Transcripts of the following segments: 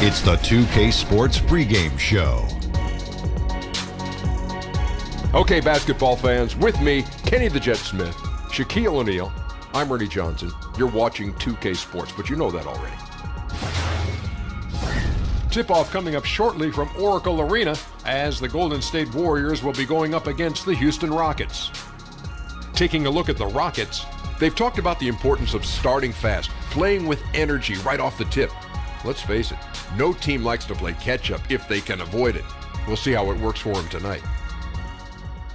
It's the 2K Sports pregame show. Okay, basketball fans, with me, Kenny the Jet Smith, Shaquille O'Neal, I'm Ernie Johnson. You're watching 2K Sports, but you know that already. Tip-off coming up shortly from Oracle Arena as the Golden State Warriors will be going up against the Houston Rockets. Taking a look at the Rockets, they've talked about the importance of starting fast, playing with energy right off the tip. Let's face it, no team likes to play catch-up if they can avoid it. We'll see how it works for him tonight.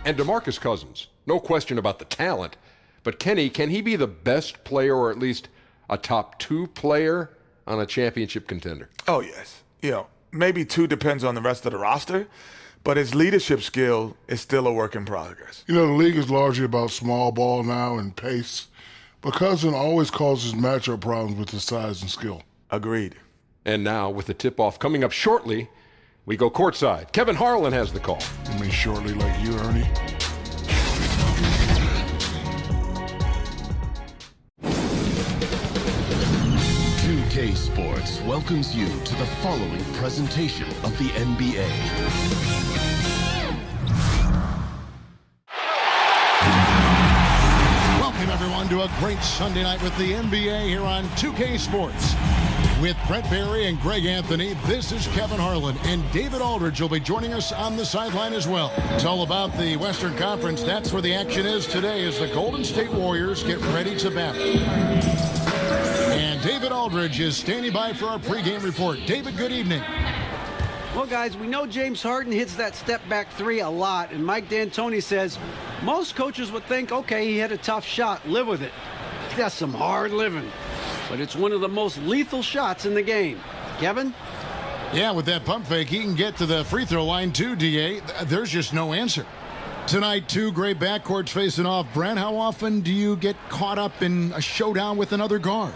And DeMarcus Cousins, no question about the talent, but Kenny, can he be the best player or at least a top 2 player on a championship contender? Oh, yes. Maybe 2 depends on the rest of the roster, but his leadership skill is still a work in progress. The league is largely about small ball now and pace, but Cousin always causes matchup problems with his size and skill. Agreed. And now, with the tip-off coming up shortly, we go courtside. Kevin Harlan has the call. You mean shortly like you, Ernie? K Sports welcomes you to the following presentation of the NBA. Welcome everyone to a great Sunday night with the NBA here on 2K Sports. With Brett Barry and Greg Anthony, this is Kevin Harlan, and David Aldridge will be joining us on the sideline as well. It's all about the Western Conference. That's where the action is today as the Golden State Warriors get ready to battle. And David Aldridge is standing by for our pregame report. David, good evening. Well, guys, we know James Harden hits that step-back 3 a lot, and Mike D'Antoni says most coaches would think, okay, he had a tough shot, live with it. That's some hard living. But it's one of the most lethal shots in the game. Kevin? Yeah, with that pump fake, he can get to the free throw line too, D.A. There's just no answer. Tonight, 2 great backcourts facing off. Brent, how often do you get caught up in a showdown with another guard?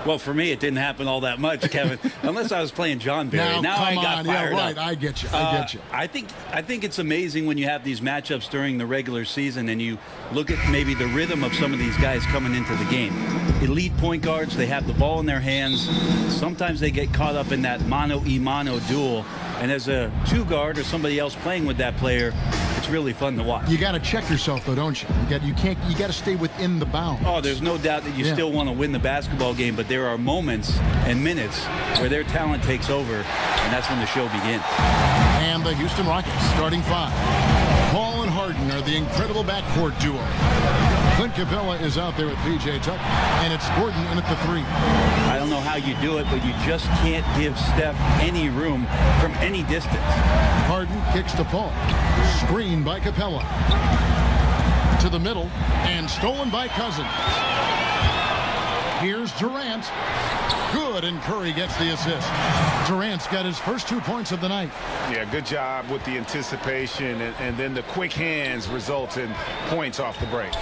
Well, for me, it didn't happen all that much, Kevin, unless I was playing John Barry. Now I got fired up. I get you. I think it's amazing when you have these matchups during the regular season and you look at maybe the rhythm of some of these guys coming into the game. Elite point guards, they have the ball in their hands. Sometimes they get caught up in that mano-a-mano duel. And as a 2 guard or somebody else playing with that player, it's really fun to watch. You got to check yourself, though, don't you? You got to stay within the bounds. Oh, there's no doubt that you still want to win the basketball game, but there are moments and minutes where their talent takes over, and that's when the show begins. And the Houston Rockets starting 5. Paul and Harden are the incredible backcourt duo. Clint Capella is out there with P.J. Tucker, and it's Gordon in at the 3. I don't know how you do it, but you just can't give Steph any room from any distance. Harden kicks to Paul. Screen by Capella. To the middle, and stolen by Cousins. Here's Durant. Good, and Curry gets the assist. Durant's got his first 2 points of the night. Yeah, good job with the anticipation, and then the quick hands result in points off the break.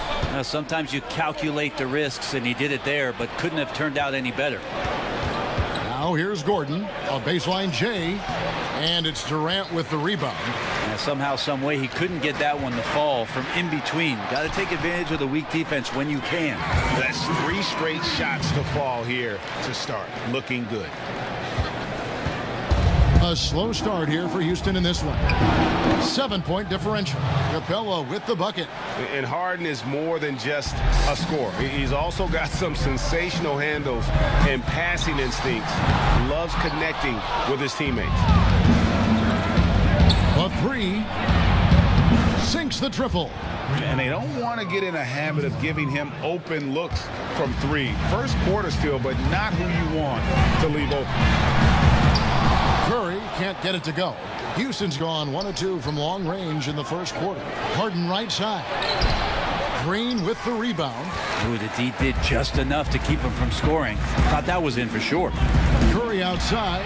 Sometimes you calculate the risks, and he did it there, but couldn't have turned out any better. Now here's Gordon, a baseline J, and it's Durant with the rebound. Somehow, some way, he couldn't get that one to fall from in between. Got to take advantage of the weak defense when you can. That's 3 straight shots to fall here to start. Looking good. A slow start here for Houston in this one. 7-point differential. Capella with the bucket. And Harden is more than just a scorer. He's also got some sensational handles and passing instincts. Loves connecting with his teammates. A 3. Sinks the triple. And they don't want to get in a habit of giving him open looks from 3. First quarter still, but not who you want to leave open. Curry can't get it to go. Houston's gone 1 of 2 from long range in the first quarter. Harden right side. Green with the rebound. Ooh, the D did just enough to keep him from scoring. Thought that was in for sure. Curry outside.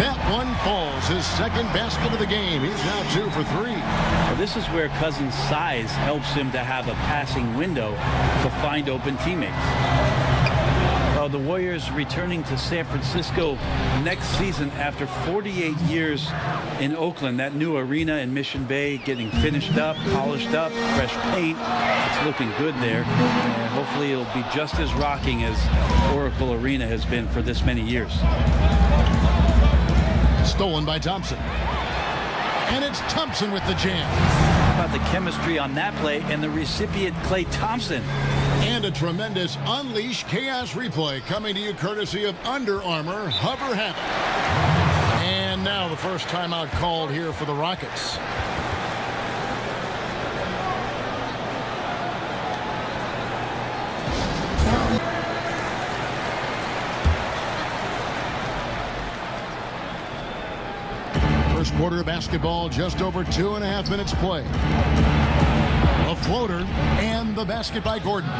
That one falls. His second basket of the game. He's now 2 for 3. Well, this is where Cousins' size helps him to have a passing window to find open teammates. The Warriors returning to San Francisco next season after 48 years in Oakland. That new arena in Mission Bay getting finished up, polished up, fresh paint. It's looking good there. And hopefully it'll be just as rocking as Oracle Arena has been for this many years. Stolen by Thompson. And it's Thompson with the jam. How about the chemistry on that play and the recipient, Klay Thompson. And a tremendous Unleash Chaos replay coming to you courtesy of Under Armour Hover Havoc. And now the first timeout called here for the Rockets. First quarter of basketball, just over 2.5 minutes play. A floater and the basket by Gordon.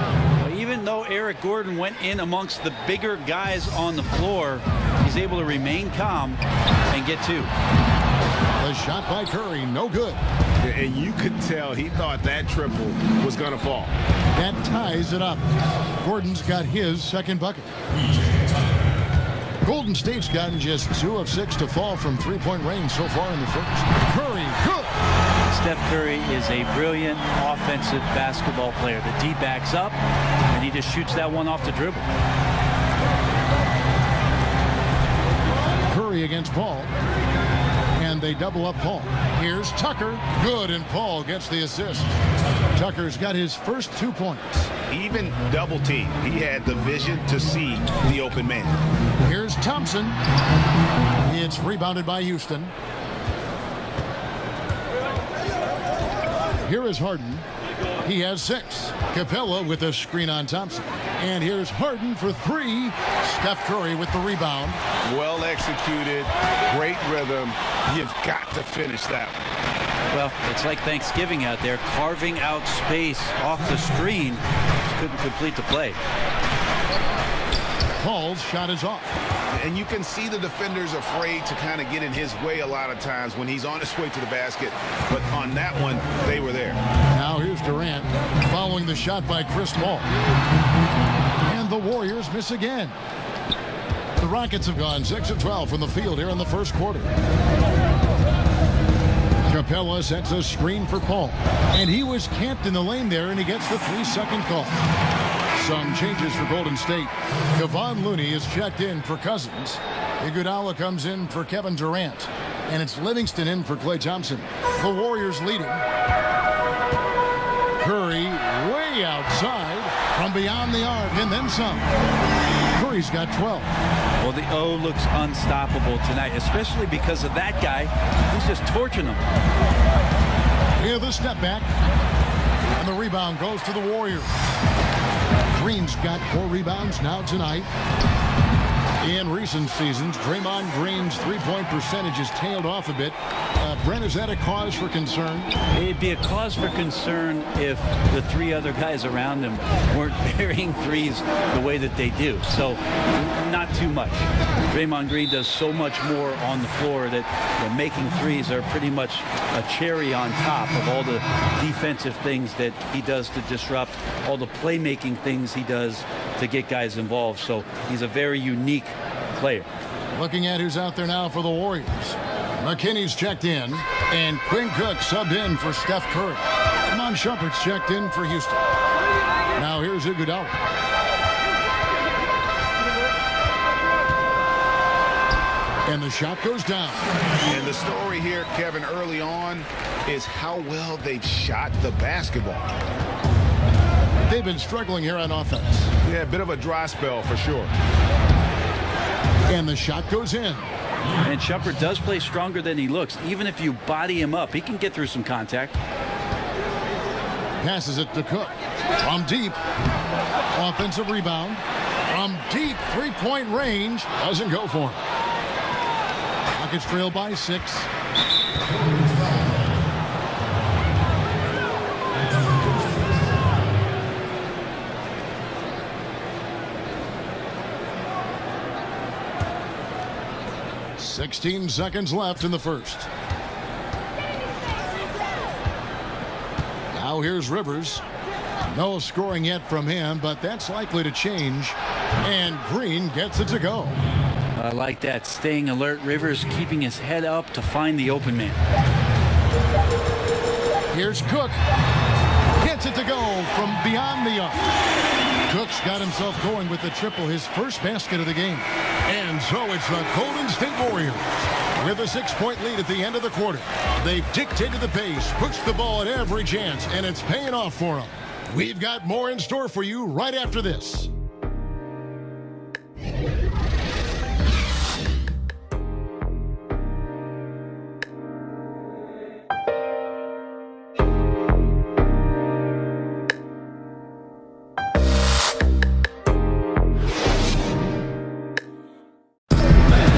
Even though Eric Gordon went in amongst the bigger guys on the floor, he's able to remain calm and get two. The shot by Curry, no good. And you could tell he thought that triple was going to fall. That ties it up. Gordon's got his second bucket. Golden State's gotten just 2 of 6 to fall from three-point range so far in the first. Curry, good. Steph Curry is a brilliant offensive basketball player. The D backs up, and he just shoots that one off the dribble. Curry against Paul. And they double up Paul. Here's Tucker. Good, and Paul gets the assist. Tucker's got his first 2 points. Even double team, he had the vision to see the open man. Here's Thompson. It's rebounded by Houston. Here is Harden. He has 6. Capella with a screen on Thompson. And here's Harden for 3. Steph Curry with the rebound. Well executed, great rhythm. You've got to finish that one. Well, it's like Thanksgiving out there, carving out space off the screen. Just couldn't complete the play. Paul's shot is off. And you can see the defenders afraid to kind of get in his way a lot of times when he's on his way to the basket. But on that one, they were there. Now here's Durant following the shot by Chris Paul. And the Warriors miss again. The Rockets have gone 6 of 12 from the field here in the first quarter. Capella sets a screen for Paul. And he was camped in the lane there, and he gets the 3-second call. Some changes for Golden State. Kevon Looney is checked in for Cousins. Iguodala comes in for Kevin Durant. And it's Livingston in for Klay Thompson. The Warriors leading. Curry way outside from beyond the arc, and then some. Curry's got 12. Well, the O looks unstoppable tonight, especially because of that guy. He's just torching them. Here the step back. And the rebound goes to the Warriors. Green's got 4 rebounds now tonight. In recent seasons, Draymond Green's three-point percentage has tailed off a bit. Brent, is that a cause for concern? It'd be a cause for concern if the 3 other guys around him weren't burying threes the way that they do. So, not too much. Draymond Green does so much more on the floor that making threes are pretty much a cherry on top of all the defensive things that he does to disrupt, all the playmaking things he does to get guys involved. So, he's a very unique player. Looking at who's out there now for the Warriors. McKinney's checked in, and Quinn Cook subbed in for Steph Curry. Iman Shumpert's checked in for Houston. Now here's Iguodala. And the shot goes down. And the story here, Kevin, early on is how well they've shot the basketball. They've been struggling here on offense. Yeah, a bit of a dry spell for sure. And the shot goes in. And Shumpert does play stronger than he looks. Even if you body him up, he can get through some contact. Passes it to Cook. From deep. Offensive rebound. From deep three-point range. Doesn't go for him. Rockets trail by 6. Seconds left in the first. Now here's Rivers. No scoring yet from him, but that's likely to change. And Green gets it to go. I like that. Staying alert. Rivers keeping his head up to find the open man. Here's Cook. Gets it to go from beyond the arc. Cook's got himself going with the triple, his first basket of the game. And so it's the Golden State Warriors with a 6-point lead at the end of the quarter. They've dictated the pace, pushed the ball at every chance, and it's paying off for them. We've got more in store for you right after this.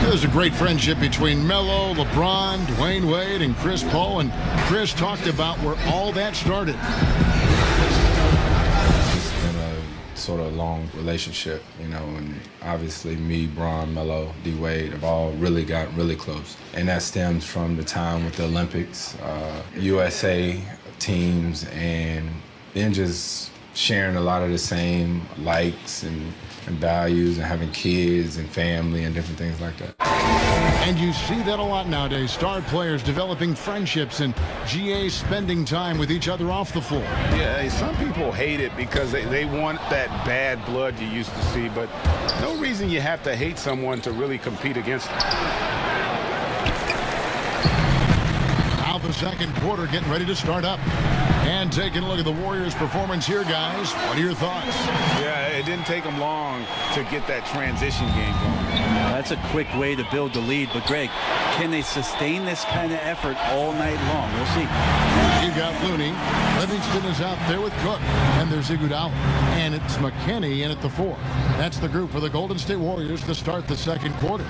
There's a great friendship between Melo, LeBron, Dwayne Wade, and Chris Paul. And Chris talked about where all that started. It's been a sort of long relationship, and obviously me, Bron, Melo, D-Wade have all really gotten really close. And that stems from the time with the Olympics, USA teams, and then just sharing a lot of the same likes and values and having kids and family and different things like that. And you see that a lot nowadays. Star players developing friendships and GAs spending time with each other off the floor. Yeah, some people hate it because they want that bad blood you used to see, but no reason you have to hate someone to really compete against them. Now the second quarter getting ready to start up. And taking a look at the Warriors' performance here, guys. What are your thoughts? Yeah, it didn't take them long to get that transition game going. That's a quick way to build the lead. But, Greg, can they sustain this kind of effort all night long? We'll see. You got Looney. Livingston is out there with Cook. And there's Iguodala. And it's McKinney in at the 4. That's the group for the Golden State Warriors to start the second quarter.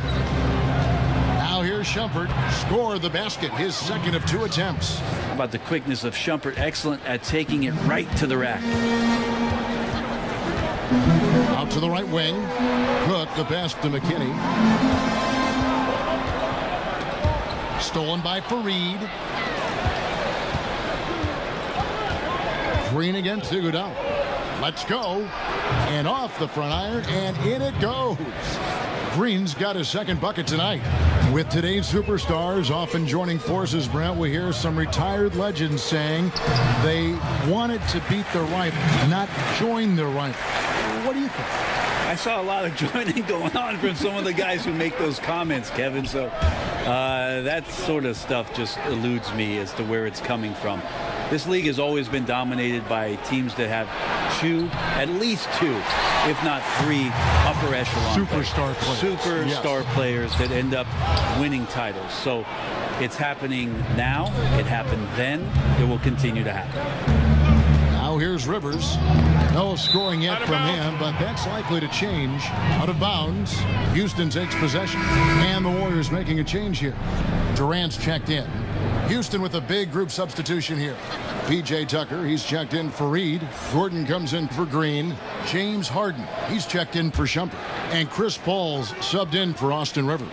Now here's Shumpert. Score the basket. His second of 2 attempts. How about the quickness of Shumpert? Excellent at taking it right to the rack. Out to the right wing. Cook, the pass to McKinney. Stolen by Fareed. Green against Iguodala. Let's go. And off the front iron, and in it goes. Green's got his second bucket tonight. With today's superstars often joining forces, Brent, we hear some retired legends saying they wanted to beat their rival, not join their rival. What do you think? I saw a lot of joining going on from some of the guys who make those comments, Kevin. So that sort of stuff just eludes me as to where it's coming from. This league has always been dominated by teams that have at least two, if not 3 upper echelon superstar players that end up winning titles. So it's happening now. It happened then. It will continue to happen. Now here's Rivers. No scoring yet from him, but that's likely to change. Out of bounds. Houston takes possession. And the Warriors making a change here. Durant's checked in. Houston with a big group substitution here. P.J. Tucker, he's checked in for Reed. Gordon comes in for Green. James Harden, he's checked in for Shumpert. And Chris Paul's subbed in for Austin Rivers.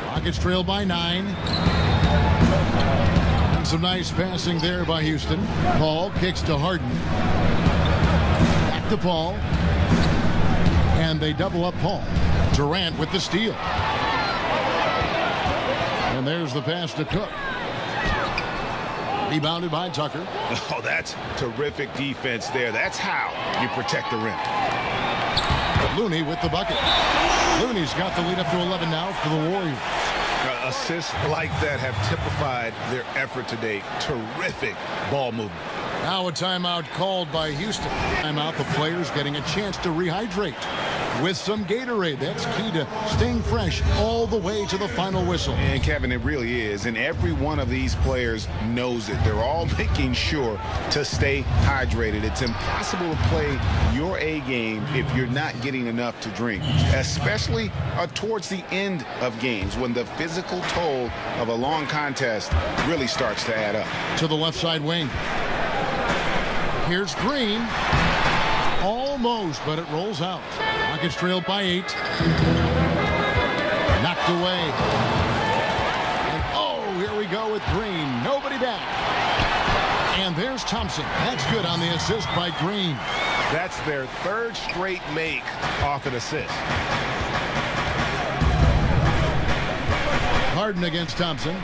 Rockets trail by 9. And some nice passing there by Houston. Paul kicks to Harden. Back to Paul. And they double up Paul. Durant with the steal. And there's the pass to Cook. Rebounded by Tucker. Oh, that's terrific defense there. That's how you protect the rim. Looney with the bucket. Looney's got the lead up to 11 now for the Warriors. Assists like that have typified their effort today. Terrific ball movement. Now a timeout called by Houston. Timeout, the players getting a chance to rehydrate with some Gatorade. That's key to staying fresh all the way to the final whistle. And Kevin, it really is. And every one of these players knows it. They're all making sure to stay hydrated. It's impossible to play your A game if you're not getting enough to drink, especially towards the end of games when the physical toll of a long contest really starts to add up. To the left side wing. Here's Green. Almost, but it rolls out. Rockets trailed by 8. Knocked away. And here we go with Green. Nobody back. And there's Thompson. That's good on the assist by Green. That's their 3rd straight make off an assist. Harden against Thompson.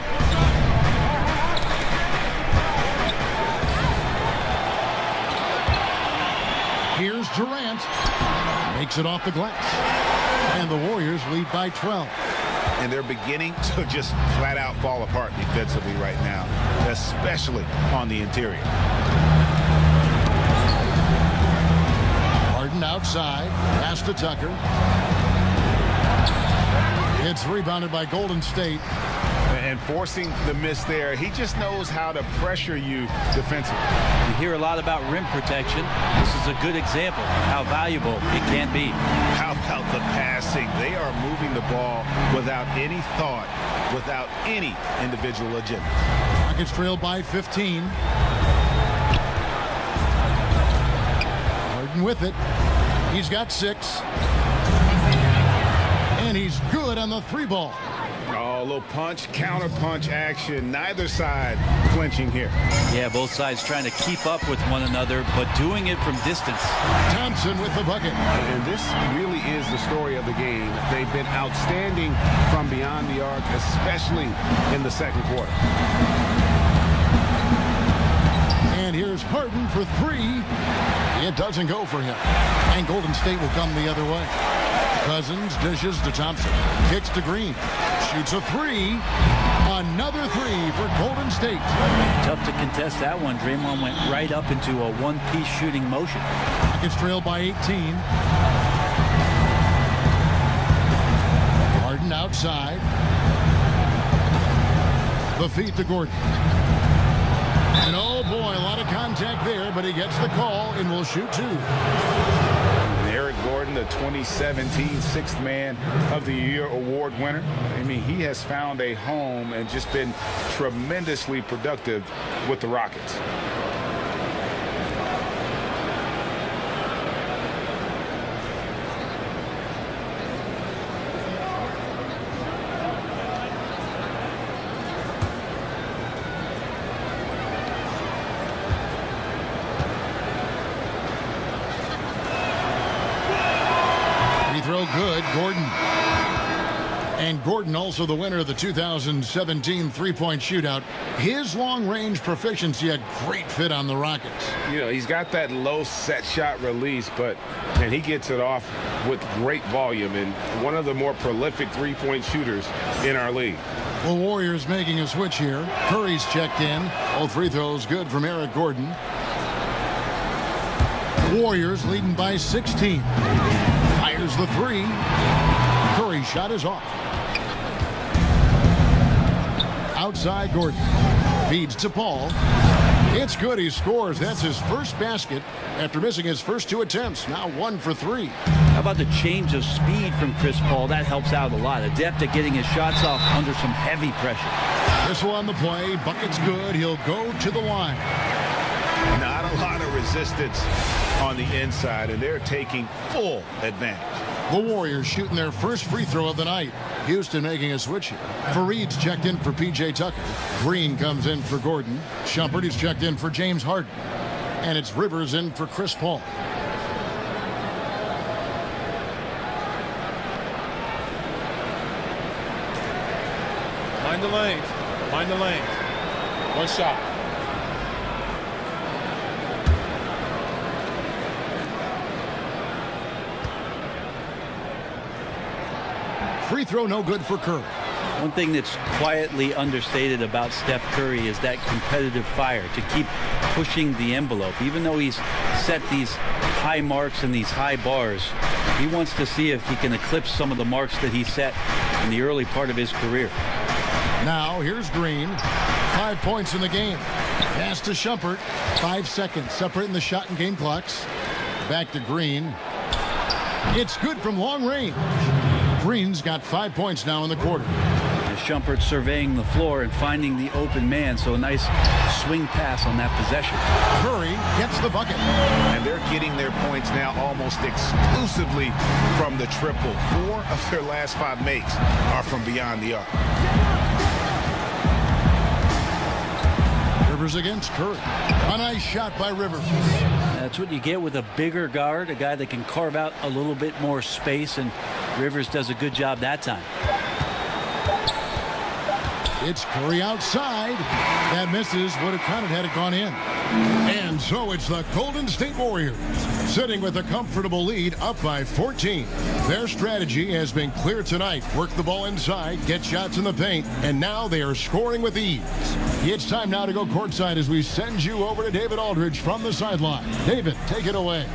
Here's Durant. Makes it off the glass. And the Warriors lead by 12. And they're beginning to just flat out fall apart defensively right now, especially on the interior. Harden outside, pass to Tucker. It's rebounded by Golden State. And forcing the miss there, he just knows how to pressure you defensively. You hear a lot about rim protection. This is a good example of how valuable it can be. How about the passing? They are moving the ball without any thought, without any individual agenda. Rockets trail by 15. Harden with it. He's got 6. And he's good on the 3 ball. Oh, a little punch, counter punch action. Neither side flinching here. Yeah, both sides trying to keep up with one another, but doing it from distance. Thompson with the bucket. And this really is the story of the game. They've been outstanding from beyond the arc, especially in the second quarter. And here's Harden for 3. It doesn't go for him. And Golden State will come the other way. Cousins dishes to Thompson. Kicks to Green. Shoots a 3. Another 3 for Golden State. Tough to contest that one. Draymond went right up into a one-piece shooting motion. Rockets trail by 18. Harden outside. The feed to Gordon. And oh boy, a lot of contact there, but he gets the call and will shoot 2. Eric Gordon, the 2017 Sixth Man of the Year award winner. I mean, he has found a home and just been tremendously productive with the Rockets. Good, Gordon. And Gordon also the winner of the 2017 three-point shootout. His long-range proficiency a great fit on the Rockets. You know, he's got that low set shot release, and he gets it off with great volume and one of the more prolific three-point shooters in our league. The Warriors making a switch here. Curry's checked in. All free throws good from Eric Gordon. Warriors leading by 16. Fires the 3. Curry's shot is off. Outside Gordon. Feeds to Paul. It's good. He scores. That's his first basket after missing his first 2 attempts. Now 1 for 3. How about the change of speed from Chris Paul? That helps out a lot. Adept at getting his shots off under some heavy pressure. This one on the play. Bucket's good. He'll go to the line. Not a lot of resistance on the inside, and they're taking full advantage. The Warriors shooting their first free throw of the night. Houston making a switch here. Fareed's checked in for P.J. Tucker. Green comes in for Gordon. Shumpert is checked in for James Harden. And it's Rivers in for Chris Paul. Mind the lanes. Mind the lanes. One shot. Free throw no good for Curry. One thing that's quietly understated about Steph Curry is that competitive fire to keep pushing the envelope. Even though he's set these high marks and these high bars, he wants to see if he can eclipse some of the marks that he set in the early part of his career. Now here's Green. 5 points in the game. Pass to Shumpert. 5 seconds separating the shot and game clocks. Back to Green. It's good from long range. Green's got 5 points now in the quarter. And Shumpert surveying the floor and finding the open man, so a nice swing pass on that possession. Curry gets the bucket. And they're getting their points now almost exclusively from the triple. 4 of their last 5 makes are from beyond the arc. Rivers against Curry. A nice shot by Rivers. That's what you get with a bigger guard, a guy that can carve out a little bit more space, and Rivers does a good job that time. It's Curry outside. That misses. Would have counted had it gone in. And so it's the Golden State Warriors sitting with a comfortable lead up by 14. Their strategy has been clear tonight. Work the ball inside, get shots in the paint, and now they are scoring with ease. It's time now to go courtside as we send you over to David Aldridge from the sideline. David, take it away.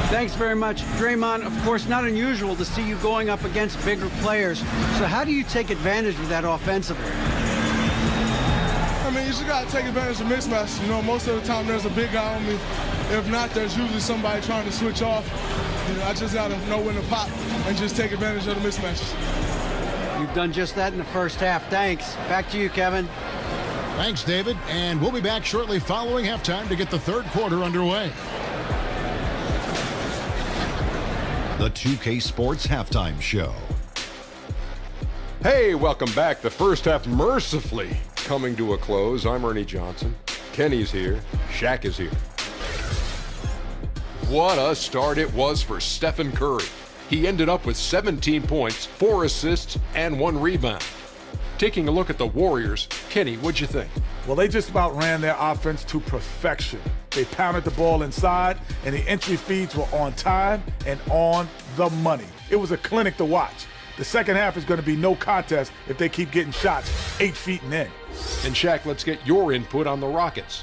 Thanks very much, Draymond. Of course, not unusual to see you going up against bigger players. So how do you take advantage of that offensively? I mean, you just got to take advantage of mismatches. You know, most of the time there's a big guy on me. If not, there's usually somebody trying to switch off. You know, I just got to know when to pop and just take advantage of the mismatches. You've done just that in the first half. Thanks. Back to you, Kevin. Thanks, David. And we'll be back shortly following halftime to get the third quarter underway. The 2K Sports Halftime Show. Hey, welcome back. The first half mercifully coming to a close. I'm Ernie Johnson. Kenny's here. Shaq is here. What a start it was for Stephen Curry. He ended up with 17 points, 4 assists, and 1 rebound. Taking a look at the Warriors, Kenny, what'd you think? Well, they just about ran their offense to perfection. They pounded the ball inside, and the entry feeds were on time and on the money. It was a clinic to watch. The second half is going to be no contest if they keep getting shots 8 feet and in. And Shaq, let's get your input on the Rockets.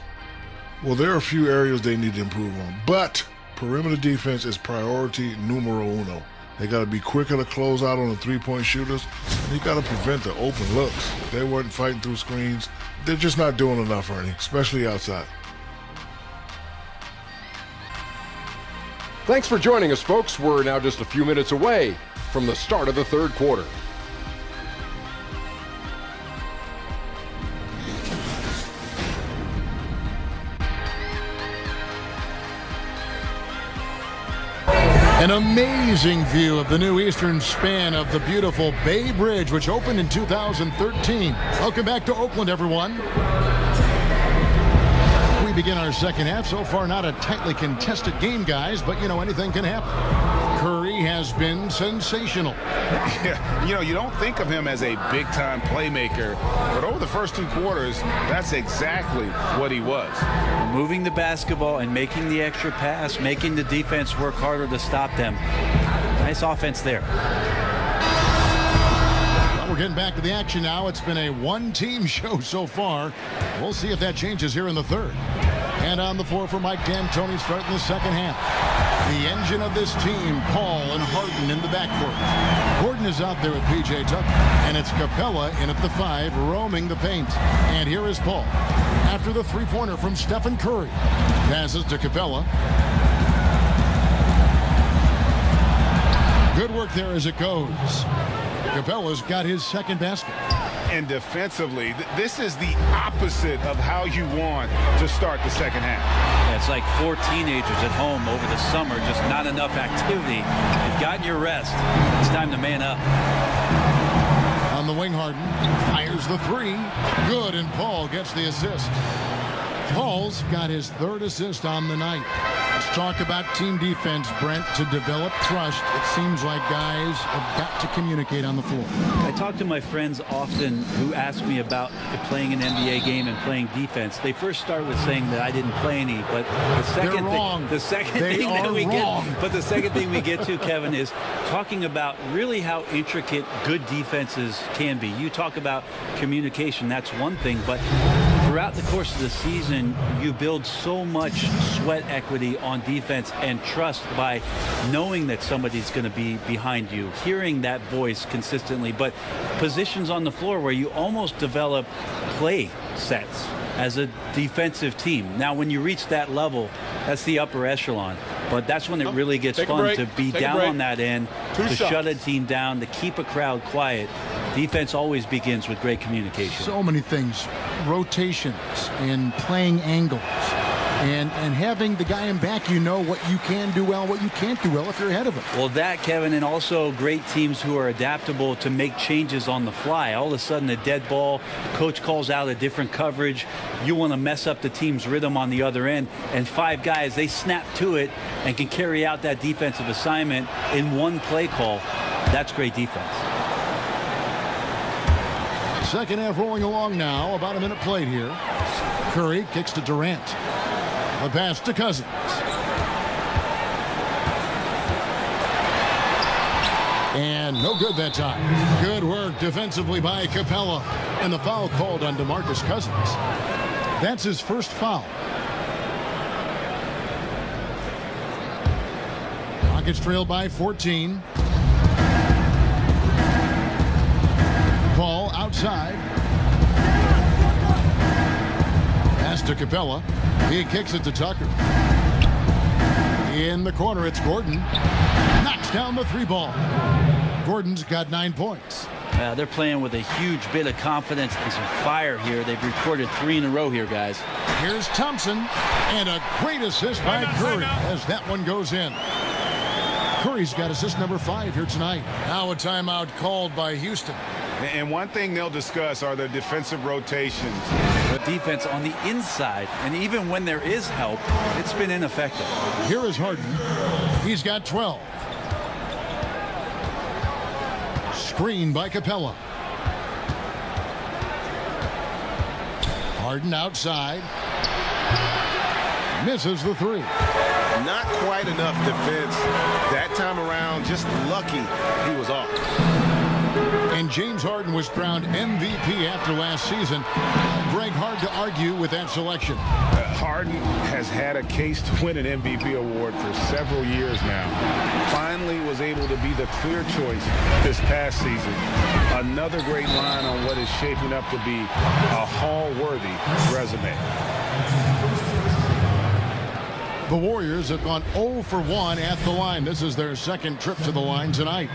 Well, there are a few areas they need to improve on, but perimeter defense is priority numero uno. They got to be quicker to close out on the three-point shooters, and you got to prevent the open looks. They weren't fighting through screens. They're just not doing enough, Ernie, especially outside. Thanks for joining us, folks. We're now just a few minutes away from the start of the third quarter. An amazing view of the new eastern span of the beautiful Bay Bridge, which opened in 2013. Welcome back to Oakland, everyone. We begin our second half. So far, not a tightly contested game, guys, but, you know, anything can happen. Curry has been sensational. Yeah, you know, you don't think of him as a big-time playmaker, but over the first 2 quarters, that's exactly what he was. Moving the basketball and making the extra pass, making the defense work harder to stop them. Nice offense there. Well, we're getting back to the action now. It's been a one-team show so far. We'll see if that changes here in the third. And on the floor for Mike D'Antoni starting the second half. The engine of this team, Paul and Harden in the backcourt. Gordon is out there with P.J. Tucker, and it's Capella in at the 5, roaming the paint. And here is Paul. After the three-pointer from Stephen Curry. Passes to Capella. Good work there as it goes. Capella's got his second basket. And defensively, this is the opposite of how you want to start the second half. Yeah, it's like 4 teenagers at home over the summer, just not enough activity. You've gotten your rest. It's time to man up. On the wing, Harden fires the 3. Good, and Paul gets the assist. Paul's got his 3rd assist on the night. Let's talk about team defense, Brent. To develop trust, it seems like guys have got to communicate on the floor. I talk to my friends often who ask me about playing an NBA game and playing defense. They first start with saying that I didn't play any, but the second thing we get to, Kevin, is talking about really how intricate good defenses can be. You talk about communication, that's one thing, but throughout the course of the season, you build so much sweat equity on defense and trust by knowing that somebody's going to be behind you, hearing that voice consistently, but positions on the floor where you almost develop play sets as a defensive team. Now, when you reach that level, that's the upper echelon, but that's when it really gets fun to be down on that end, to shut a team down, to keep a crowd quiet. Defense always begins with great communication. So many things, rotations and playing angles. And having the guy in back, you know what you can do well, what you can't do well if you're ahead of him. Well, that, Kevin, and also great teams who are adaptable to make changes on the fly. All of a sudden, a dead ball, coach calls out a different coverage. You want to mess up the team's rhythm on the other end. And 5 guys, they snap to it and can carry out that defensive assignment in one play call. That's great defense. Second half rolling along now. About a minute played here. Curry kicks to Durant. The pass to Cousins. And no good that time. Good work defensively by Capella. And the foul called on DeMarcus Cousins. That's his first foul. Rockets trail by 14. Paul outside. Pass to Capella. He kicks it to Tucker. In the corner, it's Gordon. Knocks down the three ball. Gordon's got 9 points. They're playing with a huge bit of confidence and some fire here. They've recorded 3 in a row here, guys. Here's Thompson, and a great assist by Curry as that one goes in. Curry's got assist number 5 here tonight. Now a timeout called by Houston. And one thing they'll discuss are the defensive rotations. The defense on the inside, and even when there is help, it's been ineffective. Here is Harden. He's got 12. Screen by Capella. Harden outside. Misses the 3. Not quite enough defense that time around. Just lucky he was off. And James Harden was crowned MVP after last season. Greg, hard to argue with that selection. Harden has had a case to win an MVP award for several years now. Finally was able to be the clear choice this past season. Another great line on what is shaping up to be a Hall-worthy resume. The Warriors have gone 0 for 1 at the line. This is their second trip to the line tonight.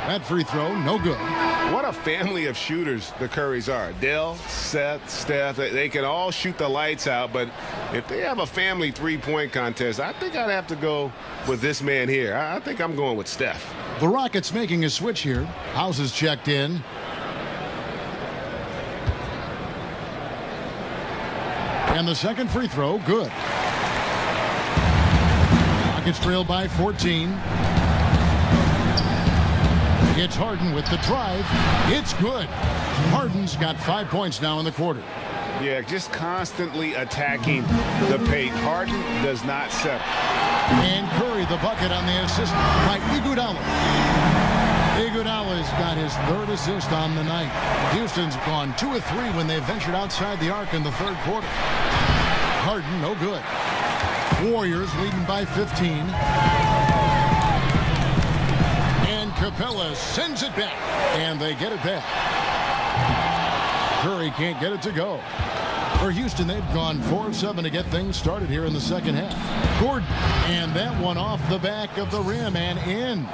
That free throw, no good. What a family of shooters the Currys are. Dell, Seth, Steph, they can all shoot the lights out, but if they have a family three-point contest, I think I'd have to go with this man here. I think I'm going with Steph. The Rockets making a switch here. House is checked in. And the second free throw, good. Rockets trail by 14. It's Harden with the drive. It's good. Harden's got 5 points now in the quarter. Yeah, just constantly attacking the paint. Harden does not settle. And Curry the bucket on the assist by Iguodala. Iguodala's got his 3rd assist on the night. Houston's gone 2 of 3 when they ventured outside the arc in the 3rd quarter. Harden, no good. Warriors leading by 15. Capella sends it back, and they get it back. Curry can't get it to go. For Houston, they've gone 4 of 7 to get things started here in the second half. Gordon, and that one off the back of the rim and in.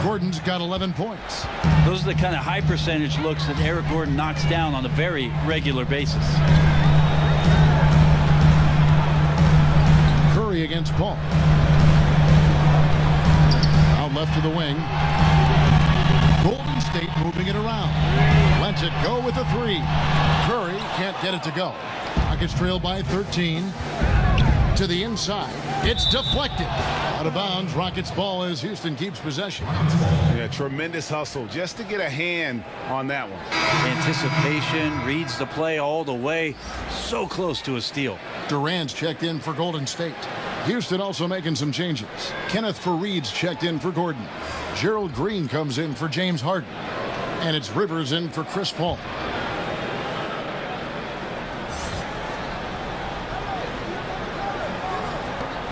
Gordon's got 11 points. Those are the kind of high percentage looks that Eric Gordon knocks down on a very regular basis. Curry against Paul. Out left to the wing. Golden State moving it around. Lets it go with a 3. Curry can't get it to go. Rockets trail by 13. To the inside. It's deflected. Out of bounds. Rockets ball as Houston keeps possession. Yeah, tremendous hustle just to get a hand on that one. Anticipation, reads the play all the way. So close to a steal. Durant's checked in for Golden State. Houston also making some changes. Kenneth Faried's checked in for Gordon. Gerald Green comes in for James Harden. And it's Rivers in for Chris Paul.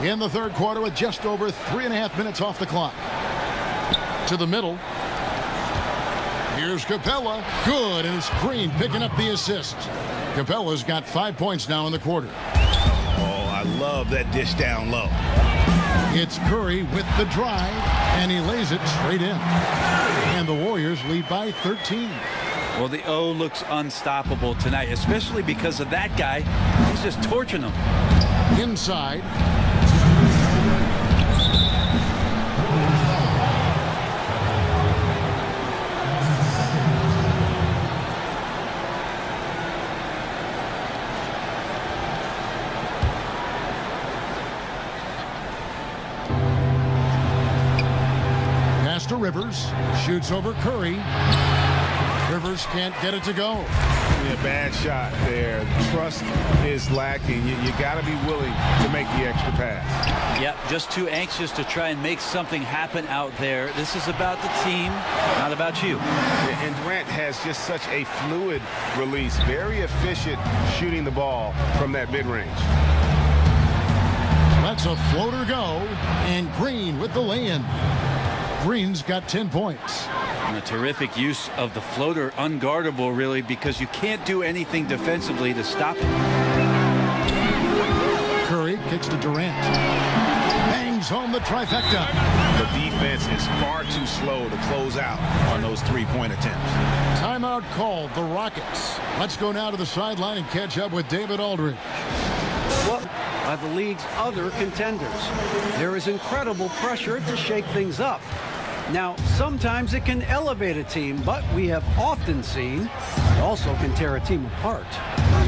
In the 3rd quarter with just over 3.5 minutes off the clock. To the middle. Here's Capella. Good, and it's Green picking up the assist. Capella's got 5 points now in the quarter. I love that dish down low. It's Curry with the drive, and he lays it straight in. And the Warriors lead by 13. Well, the O looks unstoppable tonight, especially because of that guy. He's just torching them. inside. Pass to Rivers. Shoots over Curry. Rivers can't get it to go. A bad shot there. Trust is lacking. You got to be willing to make the extra pass. Yep, just too anxious to try and make something happen out there. This is about the team, not about you. And Durant has just such a fluid release. Very efficient shooting the ball from that mid-range. That's a floater go. And Green with the lay-in. Green's got 10 points. And a terrific use of the floater, unguardable really, because you can't do anything defensively to stop it. Curry kicks to Durant. Bangs home the trifecta. The defense is far too slow to close out on those three-point attempts. Timeout called, the Rockets. Let's go now to the sideline and catch up with David Aldridge. Well, by the league's other contenders, there is incredible pressure to shake things up. Now, sometimes it can elevate a team, but we have often seen it also can tear a team apart.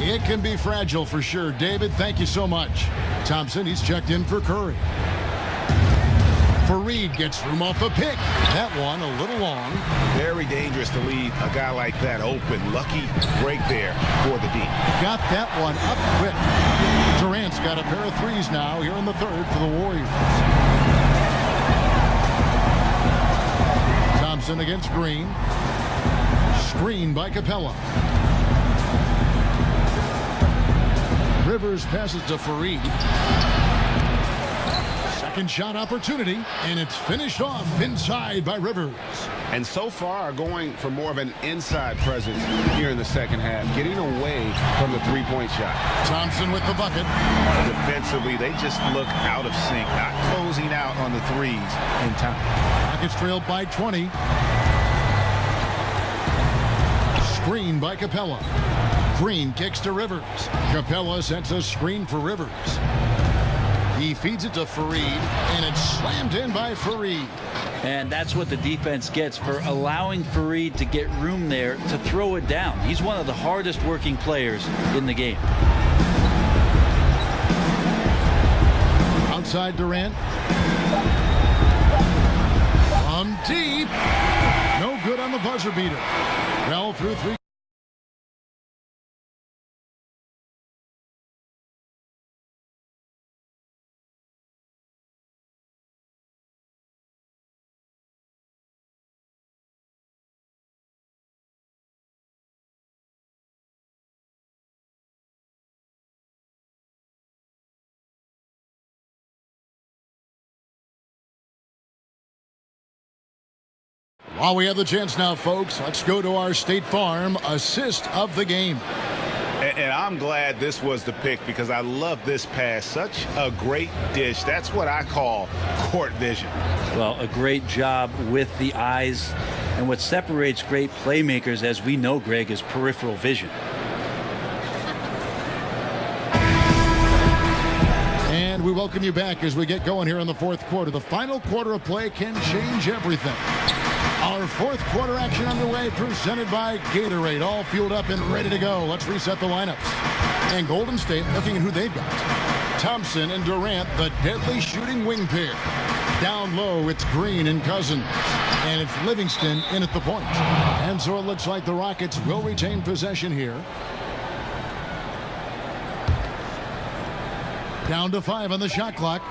It can be fragile for sure. David, thank you so much. Thompson, he's checked in for Curry. Fareed gets room off the pick. That one a little long. Very dangerous to leave a guy like that open. Lucky break there for the D. Got that one up quick. Durant's got a pair of threes now here in the third for the Warriors. Thompson against Green. Screen by Capella. Rivers passes to Fareed. Second shot opportunity, and it's finished off inside by Rivers. And so far are going for more of an inside presence here in the second half, getting away from the three-point shot. Thompson with the bucket. Defensively, they just look out of sync, not closing out on the threes in time. Rockets trailed by 20. Screen by Capella. Green kicks to Rivers. Capella sets a screen for Rivers. He feeds it to Fareed, and it's slammed in by Fareed. And that's what the defense gets for allowing Fareed to get room there to throw it down. He's one of the hardest working players in the game. Outside Durant. From deep. No good on the buzzer beater. Well through three. While we have the chance now, folks, let's go to our State Farm assist of the game. And I'm glad this was the pick because I love this pass. Such a great dish. That's what I call court vision. Well, a great job with the eyes. And what separates great playmakers, as we know, Greg, is peripheral vision. And we welcome you back as we get going here in the fourth quarter. The final quarter of play can change everything. Our fourth quarter action underway, presented by Gatorade. All fueled up and ready to go. Let's reset the lineups. And Golden State looking at who they've got. Thompson and Durant, the deadly shooting wing pair. Down low, it's Green and Cousins. And it's Livingston in at the point. And so it looks like the Rockets will retain possession here. Down to 5 on the shot clock.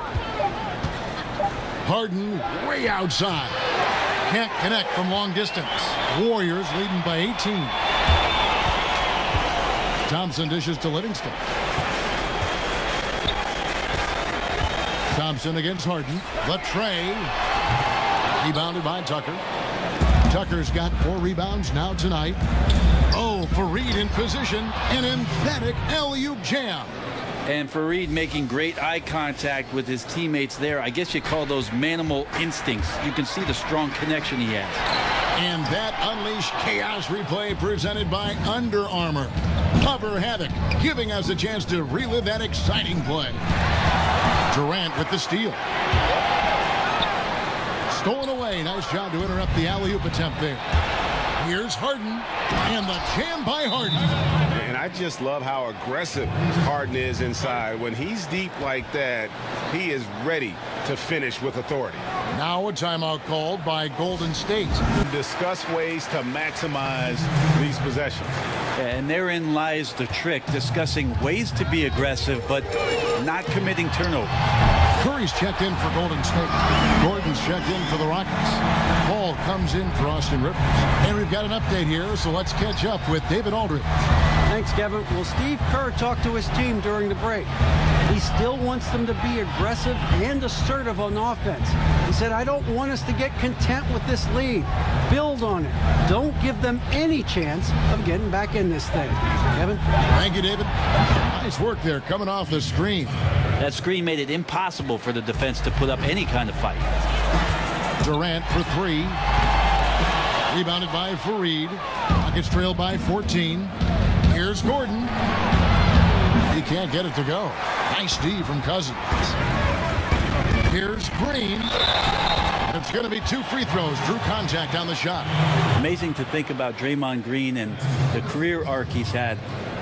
Harden way outside. Can't connect from long distance. Warriors leading by 18. Thompson dishes to Livingston. Thompson against Harden. The tray. Rebounded by Tucker. Tucker's got 4 rebounds now tonight. Oh, Fareed in position. An emphatic alley-oop jam. And Fareed making great eye contact with his teammates there. I guess you call those manimal instincts. You can see the strong connection he has. And that Unleash Chaos replay presented by Under Armour. Cover Havoc, giving us a chance to relive that exciting play. Durant with the steal. Stolen away. Nice job to interrupt the alley-oop attempt there. Here's Harden, and the jam by Harden. And I just love how aggressive Harden is inside. When he's deep like that, he is ready to finish with authority. Now a timeout called by Golden State. Discuss ways to maximize these possessions. And therein lies the trick, discussing ways to be aggressive, but not committing turnovers. Curry's checked in for Golden State. Gordon's checked in for the Rockets. Paul comes in for Austin Rivers. And we've got an update here, so let's catch up with David Aldridge. Thanks, Kevin. Well, Steve Kerr talked to his team during the break. He still wants them to be aggressive and assertive on offense. He said, I don't want us to get content with this lead. Build on it. Don't give them any chance of getting back in this thing. Kevin? Thank you, David. Nice work there coming off the screen. That screen made it impossible for the defense to put up any kind of fight. Durant for three. Rebounded by Fareed. Rockets trail by 14. Here's Gordon. He can't get it to go. Nice D from Cousins. Here's Green. It's going to be 2 free throws. Drew contact on the shot. Amazing to think about Draymond Green and the career arc he's had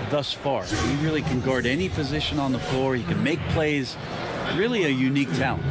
thus far. He really can guard any position on the floor. He can make plays. Really a unique talent.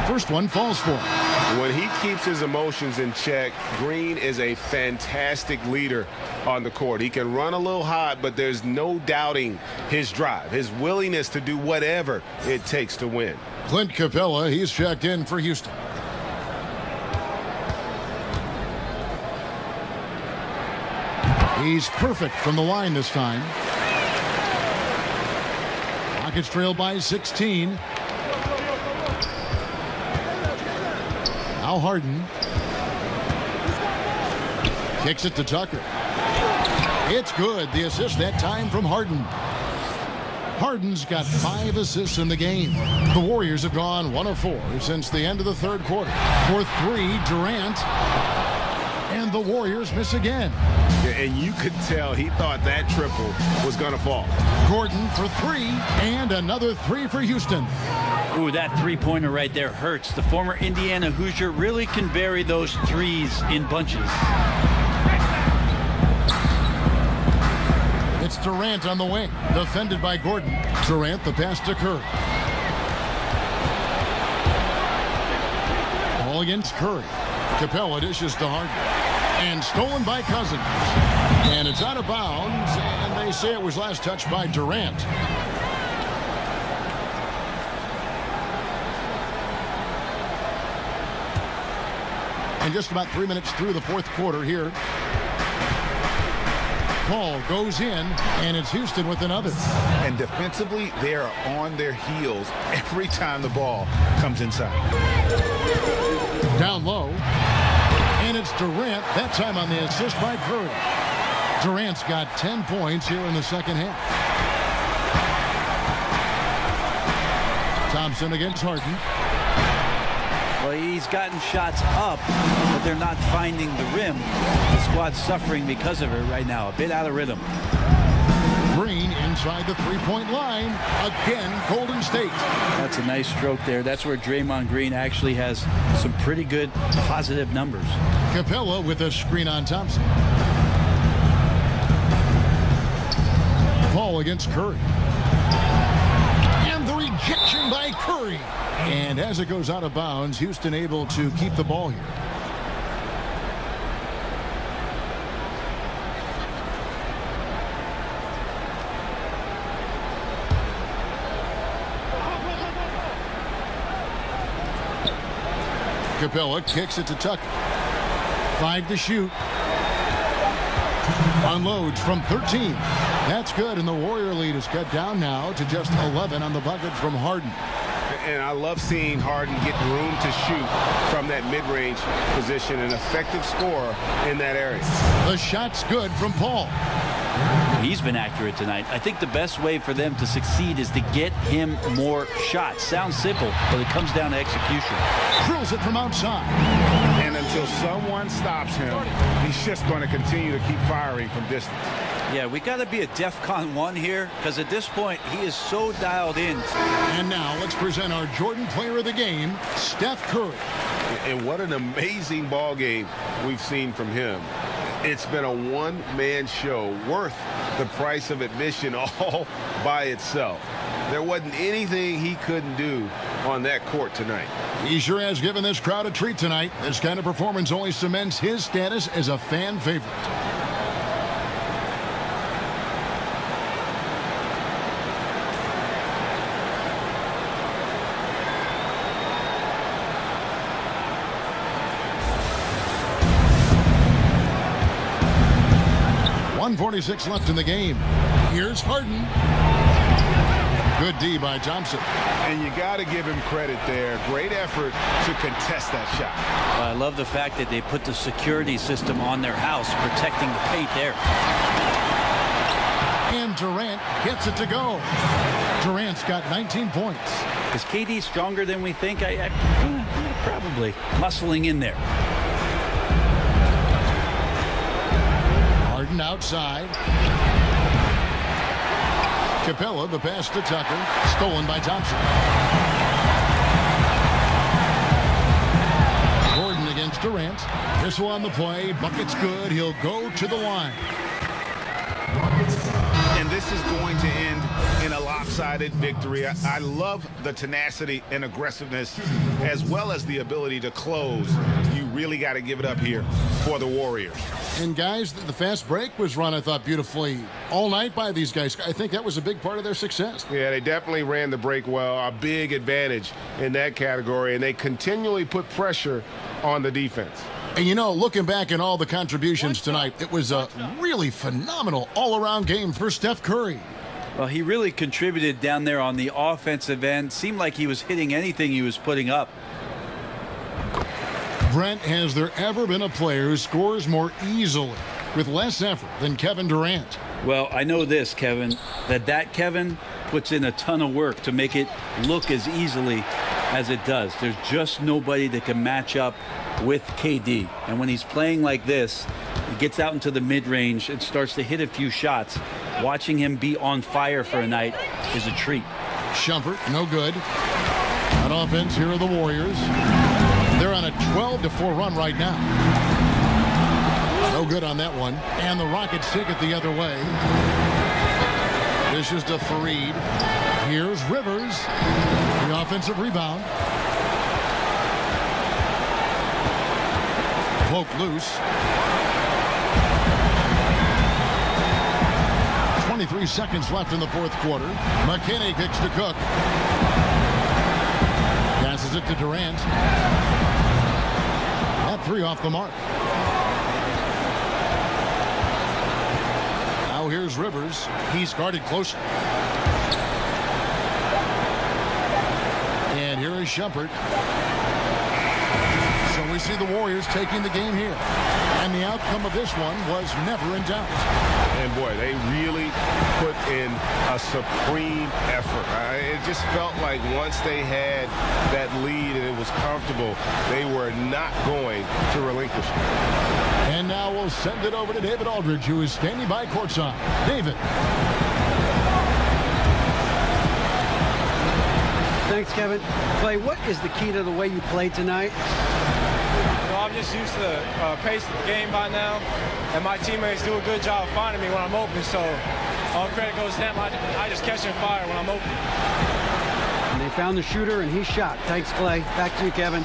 First one falls for him. When he keeps his emotions in check, Green is a fantastic leader on the court. He can run a little hot, but there's no doubting his drive, his willingness to do whatever it takes to win. Clint Capella, he's checked in for Houston. He's perfect from the line this time. Rockets trail by 16. Now Harden kicks it to Tucker. It's good. The assist that time from Harden. Harden's got 5 assists in the game. The Warriors have gone 1 of 4 since the end of the third quarter. For 3, Durant. And the Warriors miss again. And you could tell he thought that triple was going to fall. Gordon for 3, and another 3 for Houston. Ooh, that three-pointer right there hurts. The former Indiana Hoosier really can bury those threes in bunches. It's Durant on the wing, defended by Gordon. Durant, the pass to Curry. Ball against Curry. Capella dishes to Harden. And stolen by Cousins. And it's out of bounds, and they say it was last touched by Durant. And just about 3 minutes through the fourth quarter here. Paul goes in, and it's Houston with another. And defensively, they are on their heels every time the ball comes inside. Down low. And it's Durant, that time on the assist by Curry. Durant's got 10 points here in the second half. Thompson against Harden. Well, he's gotten shots up, but they're not finding the rim. The squad's suffering because of it right now. A bit out of rhythm. Green inside the three-point line. Again, Golden State. That's a nice stroke there. That's where Draymond Green actually has some pretty good positive numbers. Capella with a screen on Thompson. Paul against Curry. And the rejection by Curry. And as it goes out of bounds, Houston able to keep the ball here. Capella kicks it to Tucker. 5 to shoot. Unloads from 13. That's good, and the Warrior lead is cut down now to just 11 on the bucket from Harden. And I love seeing Harden get room to shoot from that mid-range position, an effective scorer in that area. The shot's good from Paul. He's been accurate tonight. I think the best way for them to succeed is to get him more shots. Sounds simple, but it comes down to execution. Drills it from outside. And until someone stops him, he's just going to continue to keep firing from distance. Yeah, we got to be a DEFCON 1 here, because at this point, he is so dialed in. And now let's present our Jordan Player of the Game, Steph Curry. And what an amazing ball game we've seen from him. It's been a one-man show worth the price of admission all by itself. There wasn't anything he couldn't do on that court tonight. He sure has given this crowd a treat tonight. This kind of performance only cements his status as a fan favorite. .146 left in the game. Here's Harden. Good D by Thompson. And you got to give him credit there. Great effort to contest that shot. I love the fact that they put the security system on their house, protecting the paint there. And Durant gets it to go. Durant's got 19 points. Is KD stronger than we think? Probably. Muscling in there. Harden outside. Capella, the pass to Tucker. Stolen by Thompson. Gordon against Durant. This one on the play. Bucket's good. He'll go to the line. And this is going to end in a lopsided victory. I love the tenacity and aggressiveness as well as the ability to close. You really got to give it up here for the Warriors. And guys, the fast break was run, I thought, beautifully all night by these guys. I think that was a big part of their success. Yeah, they definitely ran the break well. A big advantage in that category, and they continually put pressure on the defense. And, you know, looking back at all the contributions tonight, it was a really phenomenal all-around game for Steph Curry. Well, he really contributed down there on the offensive end. Seemed like he was hitting anything he was putting up. Brent, has there ever been a player who scores more easily with less effort than Kevin Durant? Well, I know this, Kevin, that Kevin puts in a ton of work to make it look as easily as it does. There's just nobody that can match up with KD. And when he's playing like this, he gets out into the mid-range and starts to hit a few shots. Watching him be on fire for a night is a treat. Shumpert, no good. On offense, here are the Warriors. They're on a 12-4 run right now. No good on that one. And the Rockets take it the other way. This is to Fareed. Here's Rivers. The offensive rebound. Poke loose. 23 seconds left in the fourth quarter. McKinney kicks to Cook. Passes it to Durant. That three off the mark. Now here's Rivers. He's guarded closely. And here is Shumpert. So we see the Warriors taking the game here. And the outcome of this one was never in doubt. And boy, they really put in a supreme effort. It just felt like once they had that lead and it was comfortable, they were not going to relinquish it. And now we'll send it over to David Aldridge, who is standing by courtside. David. Thanks, Kevin. Clay, what is the key to the way you played tonight? I'm just used to the pace of the game by now, and my teammates do a good job finding me when I'm open, so all credit goes to them. I just catch and fire when I'm open. And they found the shooter, and he shot. Thanks, Clay. Back to you, Kevin.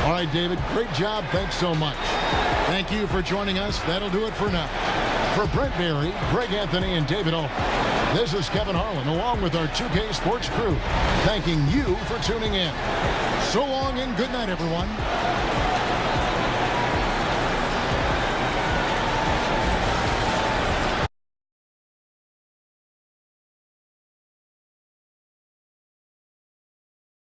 All right, David, great job. Thanks so much. Thank you for joining us. That'll do it for now. For Brent Barry, Greg Anthony, and David Aldridge, this is Kevin Harlan, along with our 2K Sports crew, thanking you for tuning in. So long and good night, everyone.